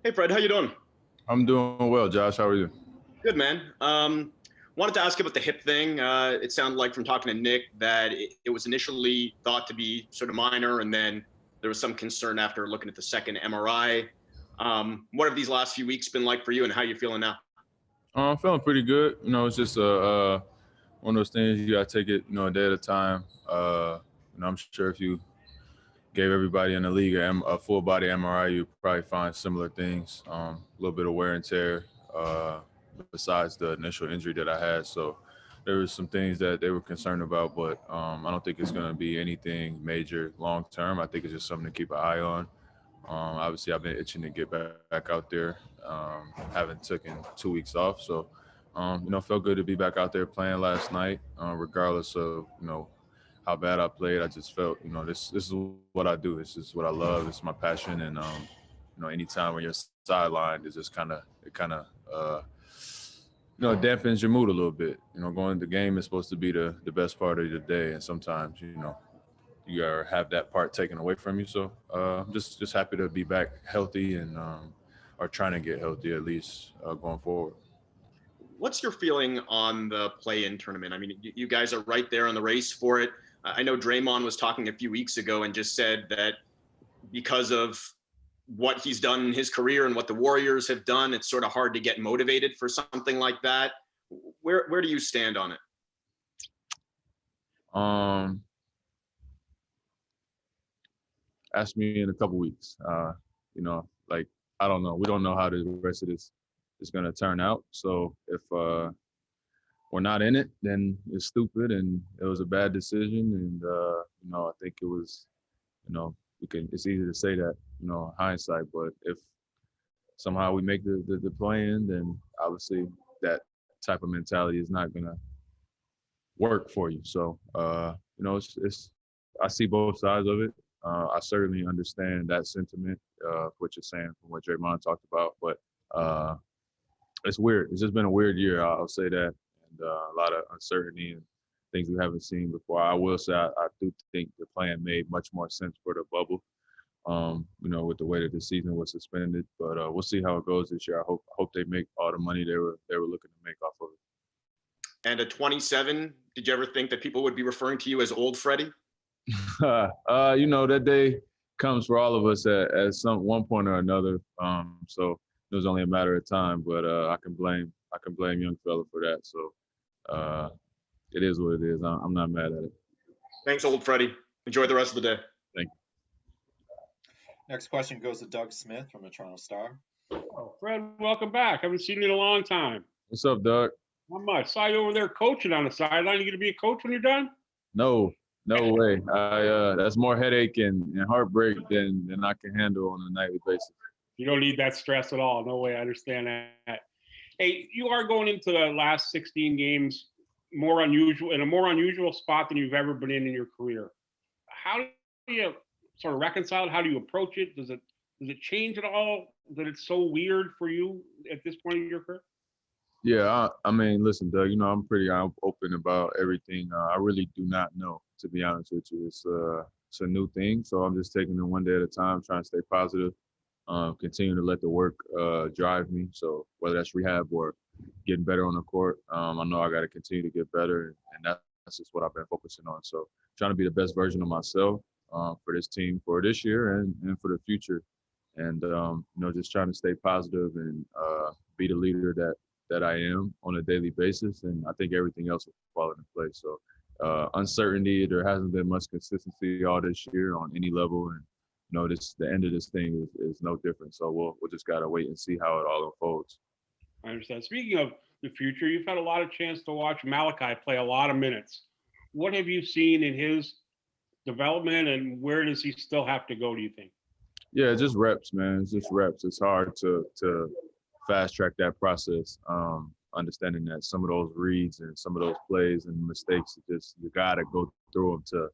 Hey Fred, how you doing? I'm doing well, Josh. How are you? Good, man. Wanted to ask you about the hip thing. It sounded like from talking to Nick that it was initially thought to be sort of minor, and then there was some concern after looking at the second MRI. What have these last few weeks been like for you, and how are you feeling now? I'm feeling pretty good. It's just one of those things you gotta take it, a day at a time. I'm sure if you gave everybody in the league a full body MRI, you'd probably find similar things. A little bit of wear and tear, besides the initial injury that I had. So there was some things that they were concerned about, but I don't think it's gonna be anything major long term. I think it's just something to keep an eye on. Obviously, I've been itching to get back out there. Haven't taken 2 weeks off, so felt good to be back out there playing last night. Regardless of how bad I played, I just felt this is what I do. This is what I love. It's my passion, and anytime when you're sidelined, it just kind of dampens your mood a little bit. Going to the game is supposed to be the best part of your day, and sometimes you have that part taken away from you. So I'm just happy to be back healthy and or trying to get healthy at least going forward. What's your feeling on the play-in tournament? I mean, you guys are right there on the race for it. I know Draymond was talking a few weeks ago and just said that because of what he's done in his career and what the Warriors have done, it's sort of hard to get motivated for something like that. Where do you stand on it? Ask me in a couple weeks. I don't know. We don't know how the rest of this is going to turn out. So if we're not in it, then it's stupid and it was a bad decision. And I think it was, it's easy to say that, hindsight. But if somehow we make the play-in, then obviously that type of mentality is not going to work for you. So it's I see both sides of it. I certainly understand that sentiment, what you're saying from what Draymond talked about, but it's weird. It's just been a weird year. I'll say that, and a lot of uncertainty and things we haven't seen before. I will say I do think the plan made much more sense for the bubble, with the way that the season was suspended. But we'll see how it goes this year. I hope they make all the money they were looking to make off of it. And at 27, did you ever think that people would be referring to you as old Freddie? That day comes for all of us at one point or another. So it was only a matter of time. But I can blame young fella for that. So it is what it is. I'm not mad at it. Thanks, old Freddie. Enjoy the rest of the day. Thank you. Next question goes to Doug Smith from the Toronto Star. Oh, Fred, welcome back. Haven't seen you in a long time. What's up, Doug? Not much. Saw you over there coaching on the sideline. You going to be a coach when you're done? No way. That's more headache and heartbreak than I can handle on a nightly basis. You don't need that stress at all. No way. I understand that. Hey, you are going into the last 16 games in a more unusual spot than you've ever been in your career. How do you sort of reconcile it? How do you approach it? Does it change at all that it's so weird for you at this point in your career? Yeah, I mean, listen, Doug, I'm pretty open about everything. I really do not know, to be honest with you. It's a new thing, so I'm just taking it one day at a time, trying to stay positive, continue to let the work drive me. So whether that's rehab or getting better on the court, I know I got to continue to get better, and that's just what I've been focusing on. So trying to be the best version of myself for this team, for this year, and for the future. And, just trying to stay positive and be the leader that I am on a daily basis, and I think everything else will fall into place. So uncertainty, there hasn't been much consistency all this year on any level, and the end of this thing is no different. So we'll just gotta wait and see how it all unfolds. I understand. Speaking of the future, you've had a lot of chance to watch Malachi play a lot of minutes. What have you seen in his development, and where does he still have to go, do you think? Yeah, just reps, man. It's just reps. It's hard to fast track that process. Understanding that some of those reads and some of those plays and mistakes, you gotta go through them to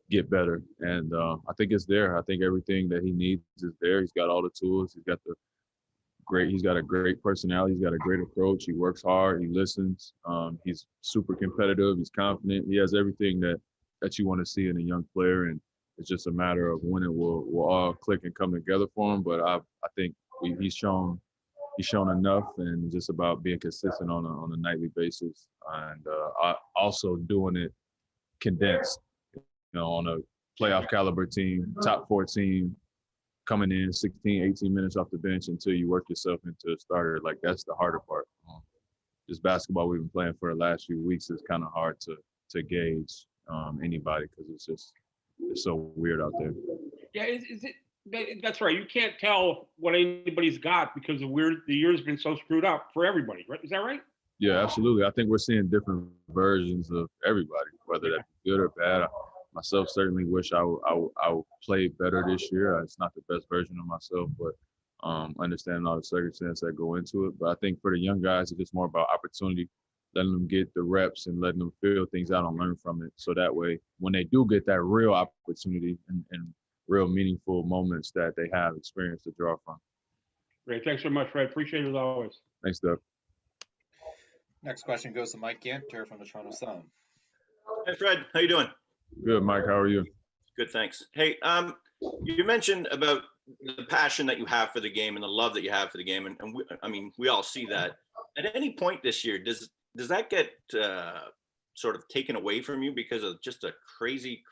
get better. And I think it's there. I think everything that he needs is there. He's got all the tools. He's got a great personality. He's got a great approach. He works hard. He listens. He's super competitive. He's confident. He has everything that you want to see in a young player. And it's just a matter of when it will all click and come together for him. But I think he's shown enough, and it's just about being consistent on a nightly basis, and also doing it condensed. On a playoff caliber team, top 4 team, coming in 16, 18 minutes off the bench until you work yourself into a starter. Like, that's the harder part. This basketball we've been playing for the last few weeks is kind of hard to gauge anybody, because it's so weird out there. Yeah, that's right. You can't tell what anybody's got because the year's been so screwed up for everybody, right? Is that right? Yeah, absolutely. I think we're seeing different versions of everybody, whether that's good or bad. Myself certainly wish I would play better this year. It's not the best version of myself, but understanding all the circumstances that go into it. But I think for the young guys, it's just more about opportunity, letting them get the reps and letting them feel things out and learn from it. So that way, when they do get that real opportunity and real meaningful moments, that they have experience to draw from. Great. Thanks so much, Fred. Appreciate it as always. Thanks, Doug. Next question goes to Mike Ganter from the Toronto Sun. Hey, Fred, how you doing? Good, Mike. How are you? Good, thanks. Hey, you mentioned about the passion that you have for the game and the love that you have for the game, and we all see that. At any point this year, does that get sort of taken away from you because of just a crazy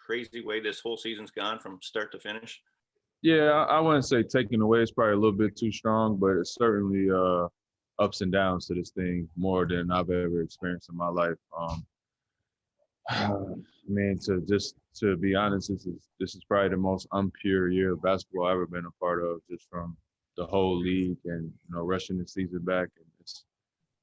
way this whole season's gone from start to finish? Yeah, I wouldn't say taken away. It's probably a little bit too strong, but it's certainly ups and downs to this thing more than I've ever experienced in my life. Man, to be honest, this is probably the most impure year of basketball I've ever been a part of, just from the whole league and rushing the season back. And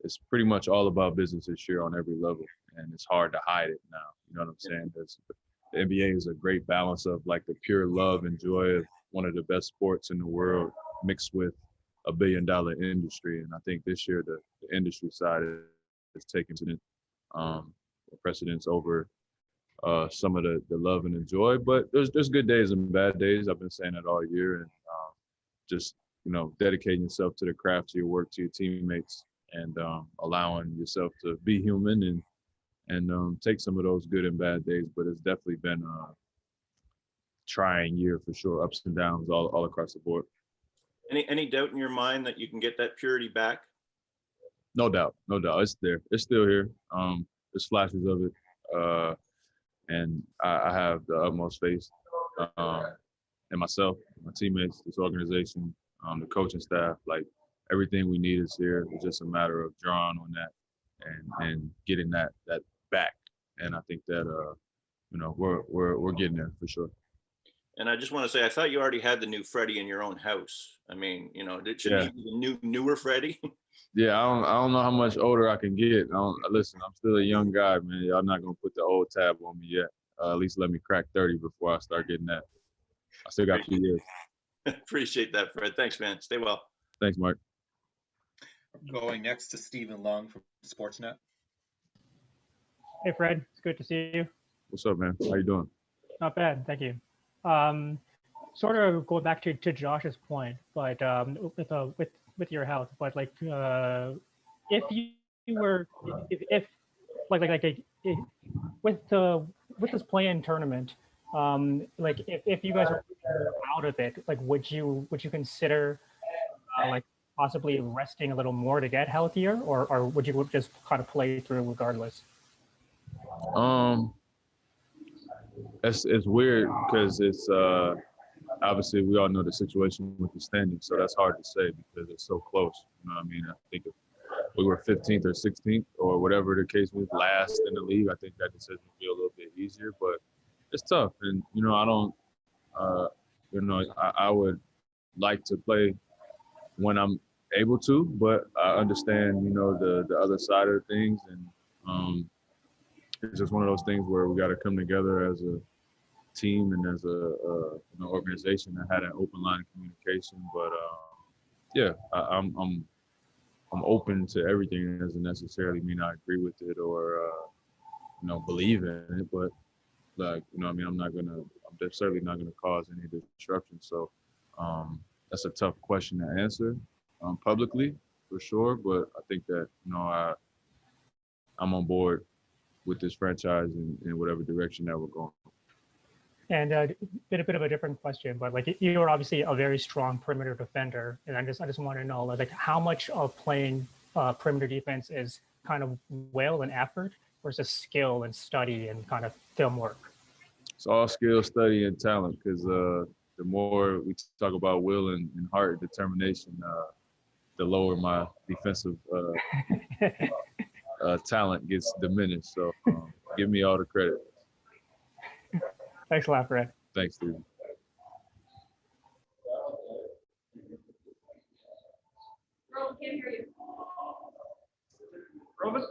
it's pretty much all about business this year on every level, and it's hard to hide it now. You know what I'm saying? The NBA is a great balance of like the pure love and joy of one of the best sports in the world, mixed with $1 billion industry. And I think this year the industry side is taking precedence over some of the love and the joy. But there's good days and bad days. I've been saying that all year, and just dedicating yourself to the craft, to your work, to your teammates, and allowing yourself to be human and take some of those good and bad days. But it's definitely been a trying year for sure, ups and downs all across the board. Any doubt in your mind that you can get that purity back? No doubt. It's there. It's still here. There's flashes of it, and I have the utmost faith in myself, my teammates, this organization, the coaching staff. Like, everything we need is here. It's just a matter of drawing on that and getting that back. And I think that we're getting there for sure. And I just want to say, I thought you already had the new Freddie in your own house. I mean, should he be the newer Freddie? Yeah, I don't know how much older I can get. Listen, I'm still a young guy, man. Y'all not gonna put the old tab on me yet. At least let me crack 30 before I start getting that. I still got 2 years. Appreciate that, Fred. Thanks, man. Stay well. Thanks, Mike. Going next to Stephen Lung from Sportsnet. Hey, Fred. It's good to see you. What's up, man? How you doing? Not bad, thank you. Sort of going back to Josh's point, but with your health, but like if you were if with this play-in tournament, like if you guys are out of it, like would you consider like possibly resting a little more to get healthier, or would you just kind of play through regardless? It's weird because it's obviously we all know the situation with the standings, so that's hard to say because it's so close. You know what I mean? I think if we were 15th or 16th or whatever the case was, last in the league, I think that decision would be a little bit easier, but it's tough. And, I don't, I would like to play when I'm able to, but I understand, the other side of things. And it's just one of those things where we got to come together as a team and as a organization that had an open line of communication. But yeah, I'm open to everything. It doesn't necessarily mean I agree with it or believe in it, but I'm certainly not gonna cause any disruption. So that's a tough question to answer publicly for sure. But I think that I'm on board with this franchise in whatever direction that we're going. And a bit of a different question, but like you're obviously a very strong perimeter defender, and I just want to know like how much of playing perimeter defense is kind of will and effort versus skill and study and kind of film work. It's all skill, study, and talent. Because the more we talk about will and heart, determination, the lower my defensive talent gets diminished. So give me all the credit. Thanks a lot, Fred. Thanks, Stephen. Robin?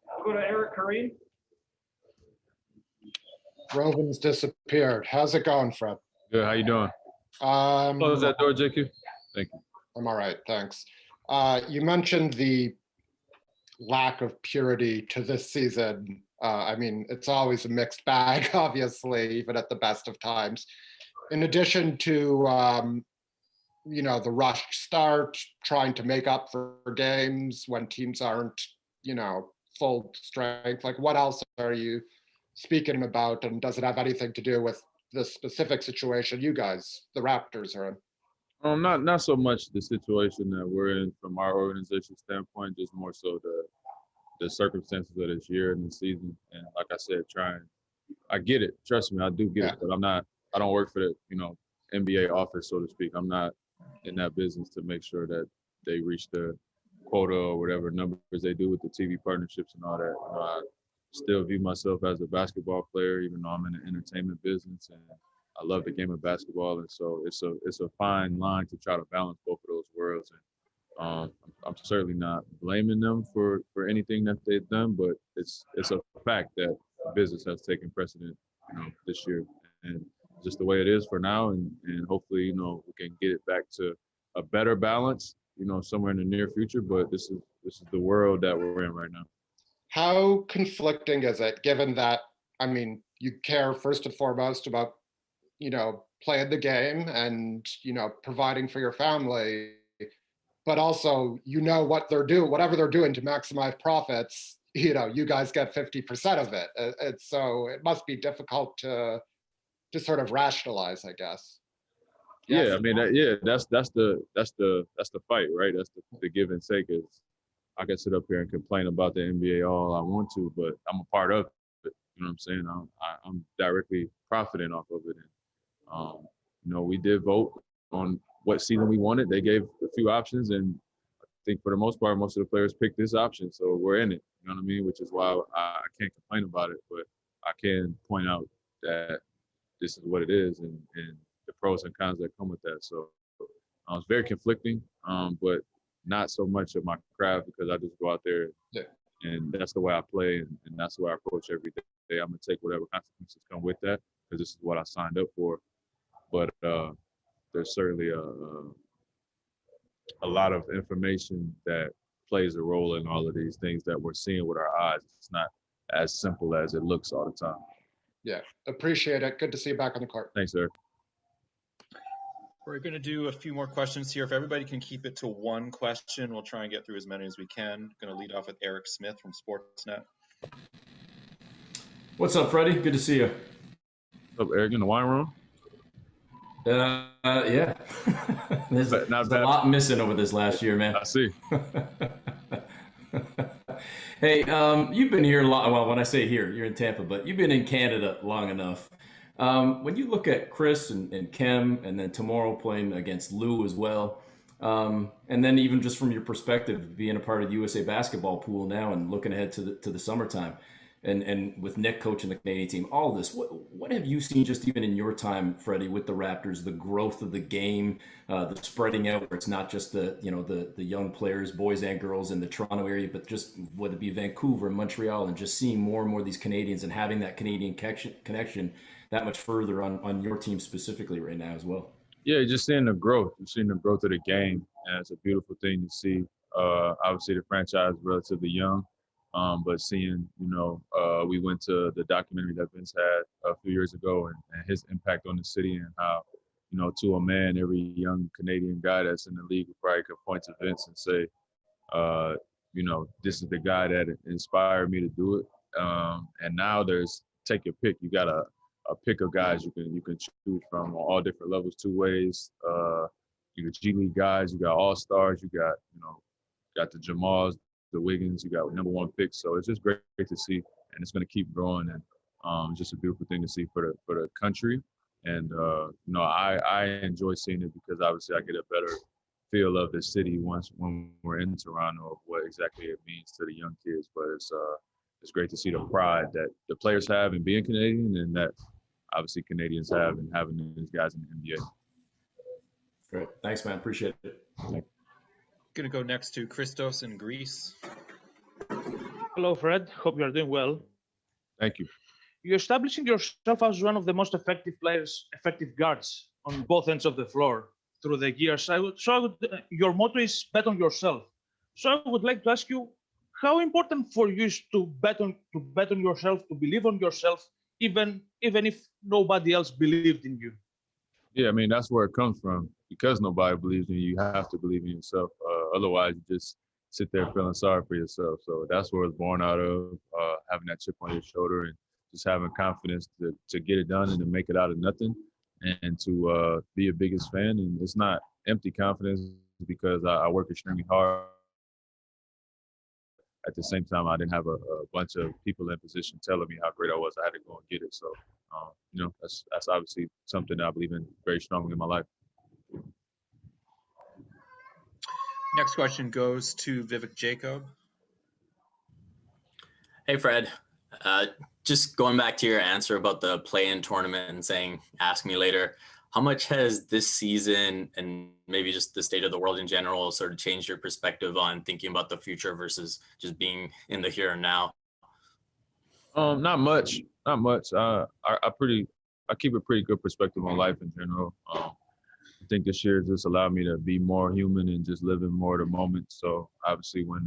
I'll go to Eric Kareem. Rovin's disappeared. How's it going, Fred? Good. How you doing? Close that door, JQ. Thank you. I'm all right, thanks. You mentioned the lack of purity to this season. I mean, it's always a mixed bag, obviously, even at the best of times. In addition to, the rushed start, trying to make up for games when teams aren't, full strength, like what else are you speaking about? And does it have anything to do with the specific situation you guys, the Raptors, are in? Not so much the situation that we're in from our organization standpoint, just more so the circumstances of this year and the season. And like I said, I get it. Trust me, I do get it. But I don't work for the, NBA office, so to speak. I'm not in that business to make sure that they reach the quota or whatever numbers they do with the TV partnerships and all that. I still view myself as a basketball player, even though I'm in the entertainment business, and I love the game of basketball. And so it's a fine line to try to balance both of those worlds. And I'm certainly not blaming them for anything that they've done, but it's a fact that business has taken precedent, this year, and just the way it is for now. And hopefully, we can get it back to a better balance, somewhere in the near future. But this is the world that we're in right now. How conflicting is it, given that, I mean, you care first and foremost about, playing the game and, providing for your family, but also, what they're doing, whatever they're doing to maximize profits, you guys get 50% of it. And so it must be difficult to sort of rationalize, I guess. Yeah, Yes. I mean, that's the fight, right? That's the give and take. Is I can sit up here and complain about the NBA all I want to, but I'm a part of it. You know what I'm saying? I'm directly profiting off of it. And, we did vote on what season we wanted. They gave a few options, and I think for the most part, most of the players picked this option. So we're in it. You know what I mean? Which is why I can't complain about it, but I can point out that this is what it is, and the pros and cons that come with that. So it's very conflicting, but not so much of my craft, because I just go out there and that's the way I play, and that's the way I approach every day. I'm gonna take whatever consequences come with that, because this is what I signed up for. But there's certainly a lot of information that plays a role in all of these things that we're seeing with our eyes. It's not as simple as it looks all the time. Yeah, appreciate it. Good to see you back on the court. Thanks, Eric. We're going to do a few more questions here. If everybody can keep it to one question, we'll try and get through as many as we can. Going to lead off with Eric Smith from Sportsnet. What's up, Freddie? Good to see you. What's up, Eric, in the wine room? Yeah. there's a lot missing over this last year, man. I see. Hey, you've been here a lot. Well, when I say here, you're in Tampa, but you've been in Canada long enough. When you look at Chris and Kem, and then tomorrow playing against Lou as well, and then even just from your perspective, being a part of the USA basketball pool now and looking ahead to the summertime, and with Nick coaching the Canadian team, all this, what have you seen just even in your time, Freddie, with the Raptors, the growth of the game, the spreading out where it's not just the young players, boys and girls in the Toronto area, but just whether it be Vancouver, Montreal, and just seeing more and more of these Canadians and having that Canadian connection that much further on your team specifically right now as well? Yeah, just seeing the growth. You're seeing the growth of the game, and it's a beautiful thing to see. Obviously, the franchise is relatively young, but seeing, we went to the documentary that Vince had a few years ago, and his impact on the city, and how, to a man, every young Canadian guy that's in the league will probably could point to Vince and say, this is the guy that inspired me to do it. And now take your pick. You got a pick of guys you can choose from on all different levels, two ways. You got G League guys, you got all stars, you got the Jamals, the Wiggins, you got #1 picks. So it's just great to see, and it's going to keep growing. And it's just a beautiful thing to see for the country. And I enjoy seeing it because obviously I get a better feel of the city when we're in Toronto of what exactly it means to the young kids. But it's great to see the pride that the players have in being Canadian, and that obviously Canadians have in having these guys in the NBA. Great. Thanks, man. Appreciate it. Going to go next to Christos in Greece. Hello, Fred. Hope you are doing well. Thank you. You're establishing yourself as one of the most effective guards on both ends of the floor through the years. Your motto is bet on yourself. So I would like to ask you, how important for you is to bet on yourself, to believe on yourself, even if nobody else believed in you? Yeah, I mean, that's where it comes from. Because nobody believes in you, you have to believe in yourself. Otherwise, you just sit there feeling sorry for yourself. So that's where it's born out of, having that chip on your shoulder and just having confidence to get it done and to make it out of nothing, and to be your biggest fan. And it's not empty confidence because I work extremely hard. At the same time, I didn't have a bunch of people in position telling me how great I was. I had to go and get it. So, that's obviously something that I believe in very strongly in my life. Next question goes to Vivek Jacob. Hey, Fred. Just going back to your answer about the play-in tournament and saying, ask me later, how much has this season and maybe just the state of the world in general sort of changed your perspective on thinking about the future versus just being in the here and now? Not much. I keep a pretty good perspective on life in general. I think this year just allowed me to be more human and just living more the moment. So obviously when,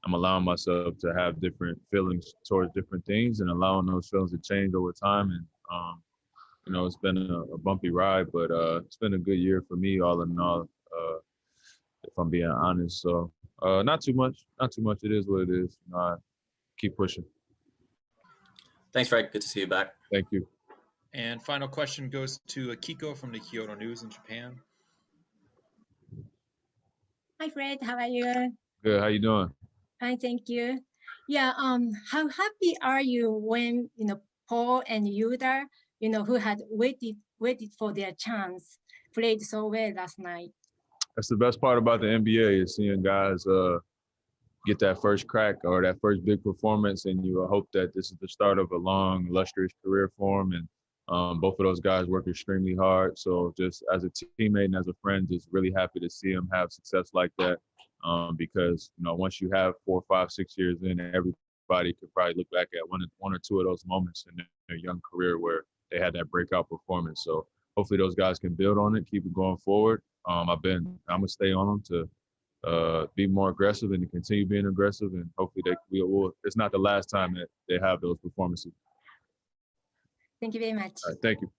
I'm allowing myself to have different feelings towards different things and allowing those feelings to change over time. And, it's been a bumpy ride, but it's been a good year for me all in all, if I'm being honest. So not too much. It is what it is. I keep pushing. Thanks, Fred. Good to see you back. Thank you. And final question goes to Akiko from the Kyoto News in Japan. Hi, Fred. How are you? Good. How you doing? Fine, thank you. Yeah. How happy are you when Paul and Yuda, who had waited for their chance, played so well last night? That's the best part about the NBA is seeing guys get that first crack or that first big performance, and you hope that this is the start of a long, illustrious career for them. And both of those guys work extremely hard. So just as a teammate and as a friend, just really happy to see them have success like that. Because once you have 4, 5, 6 years in, everybody could probably look back at one or two of those moments in their young career where they had that breakout performance. So hopefully those guys can build on it, keep it going forward. I'm gonna stay on them to be more aggressive and to continue being aggressive, and hopefully it's not the last time that they have those performances. Thank you very much. All right, thank you.